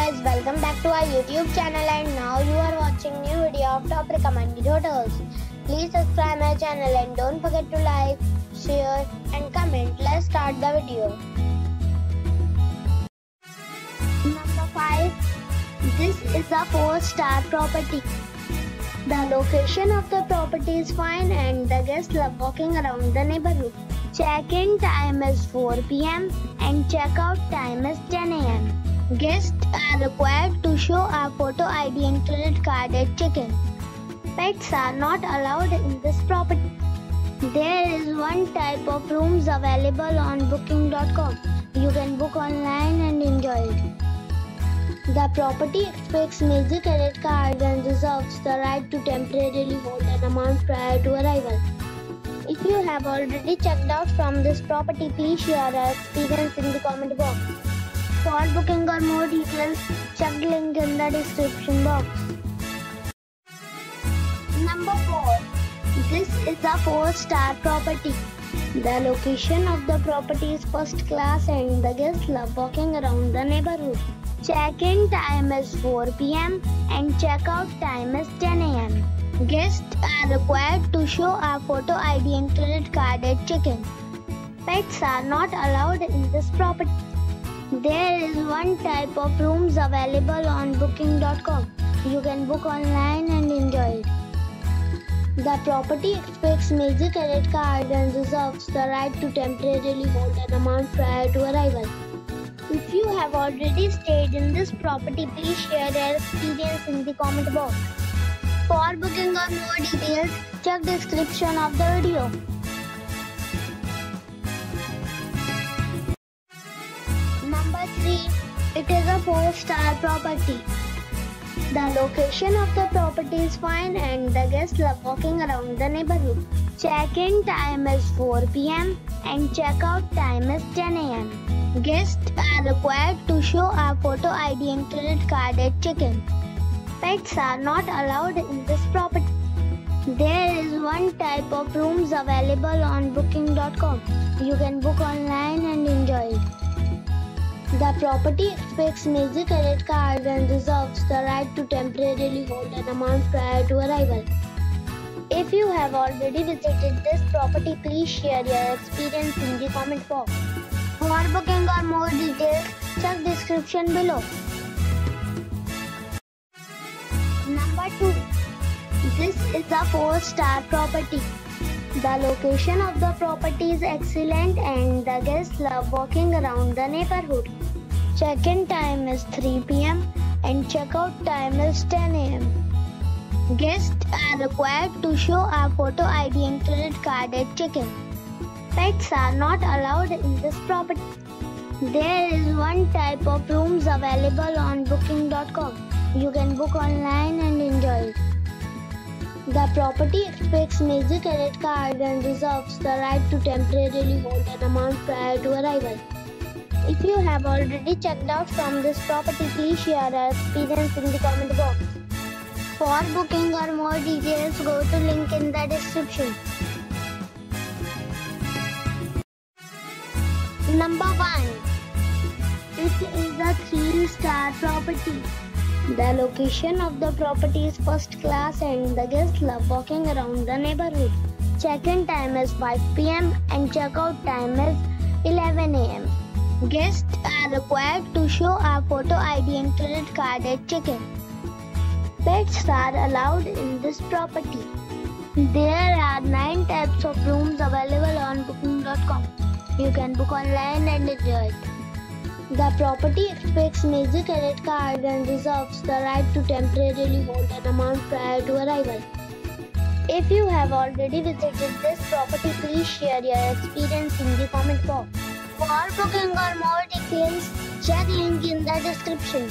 guys, welcome back to our YouTube channel, and now you are watching new video of top recommended hotels. Please subscribe my channel and don't forget to like, share and comment. Let's start the video. Number 5. This is a 4-star property. The location of the property is fine and the guests love walking around the neighborhood. Check-in time is 4 p.m. and check-out time is 10 a.m. Guests are required to show a photo ID and credit card at check-in. Pets are not allowed in this property. There is one type of rooms available on booking.com. You can book online and enjoy it. The property expects major credit cards and reserves the right to temporarily hold an amount prior to arrival. If you have already checked out from this property, please share your experience in the comment box. For booking or more details, check the link in the description box. Number 4. This is a 4-star property. The location of the property is first class and the guests love walking around the neighborhood. Check-in time is 4 p.m. and check-out time is 10 a.m. Guests are required to show a photo ID and credit card at check-in. Pets are not allowed in this property. There is one type of rooms available on booking.com. You can book online and enjoy it. The property expects major credit cards and reserves the right to temporarily hold an amount prior to arrival. If you have already stayed in this property, please share your experience in the comment box. For booking or more details, check the description of the video. Number 3. It is a 4-star property. The location of the property is fine and the guests love walking around the neighborhood. Check-in time is 4 p.m. and check-out time is 10 a.m. Guests are required to show a photo ID and credit card at check-in. Pets are not allowed in this property. There is one type of rooms available on booking.com. You can book online and enjoy it. The property expects major credit cards and reserves the right to temporarily hold an amount prior to arrival. If you have already visited this property, please share your experience in the comment box. For booking or more details, check the description below. Number 2. This is a 4-star property. The location of the property is excellent and the guests love walking around the neighborhood. Check-in time is 3 p.m. and check-out time is 10 a.m. Guests are required to show a photo ID and credit card at check-in. Pets are not allowed in this property. There is one type of rooms available on booking.com. You can book online and enjoy it. The property expects major credit cards and reserves the right to temporarily hold an amount prior to arrival. If you have already checked out from this property, please share your experience in the comment box. For booking or more details, go to link in the description. Number 1. It is a 3-star property. The location of the property is first class and the guests love walking around the neighborhood. Check-in time is 5 p.m. and check-out time is 11 a.m. Guests are required to show a photo ID and credit card at check-in. Pets are allowed in this property. There are 9 types of rooms available on booking.com. You can book online and enjoy it. The property expects major credit cards and reserves the right to temporarily hold an amount prior to arrival. If you have already visited this property, please share your experience in the comment box. For booking or more details, check link in the description.